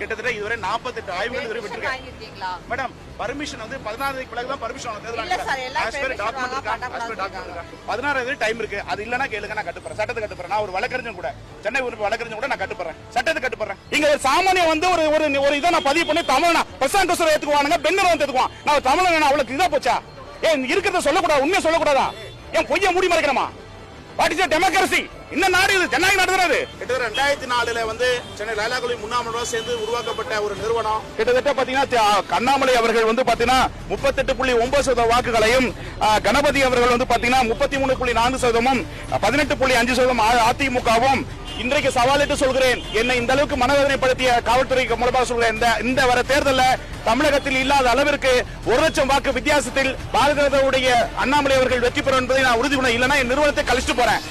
கிட்டத்தட்ட இதுவரை 48 ஆய்வுகள் இதுவரை விட்டுருக்கேன் மேடம். பர்மிஷன் வந்து 16 பிறகு தான் பர்மிஷன் டாக்குமெண்ட் 16 டைம் இருக்கு. அது இல்லனா கேளுங்க, நான் கட்டுப்பறேன், சட்டத்தை கட்டுப்பறேன். நான் ஒரு வழக்கறிஞர் கூட, சென்னை உறுப்பு வழக்கறிஞர் கூட நான் கட்டுப்பறேன், சட்டத்தை கட்டுப்பறேன். இங்க ஒரு சாமானிய வந்து ஒரு இதை நான் பதிவு பண்ணி தமிழ்னா பிரசாந்த் ஏத்துக்குவானுங்க, பெண்ணர் வந்து ஏத்துக்குவான். நான் தமிழன் அவளுக்கு இதா போச்சா? ஏன் இருக்கிறத சொல்லக்கூடாது, உண்மையை சொல்லக்கூடாதா? ஏன் பொய்ய மூடி மறைக்கிறமா? What is democracy? இந்த நாடு இது ஜனநாயகம் நடத்துறது. கிட்டத்தட்ட 2004 வந்து சென்னை லைலா கல்லூரி முன்னாள் சேர்ந்து உருவாக்கப்பட்ட ஒரு நிறுவனம். கிட்டத்தட்ட பாத்தீங்கன்னா அண்ணாமலை அவர்கள் வந்து பாத்தீங்கன்னா 38.9% வாக்குகளையும், கணபதி அவர்கள் வந்து பாத்தீங்கன்னா 33.4%, 18.5% அதிமுகவும். இன்றைக்கு சவாலிட்டு சொல்கிறேன், என்னை இந்த அளவுக்கு மனவேதனைப்படுத்திய காவல்துறைக்கு மூலமாக சொல்கிறேன், இந்த வர தேர்தலில் தமிழகத்தில் இல்லாத அளவிற்கு 1,00,000 வாக்கு வித்தியாசத்தில் பாரதிய அண்ணாமலை அவர்கள் வெற்றி பெறும் என்பதை நான் உறுதி பண்ண, இல்லைன்னா என் நிறுவனத்தை கழிச்சுட்டு போறேன்.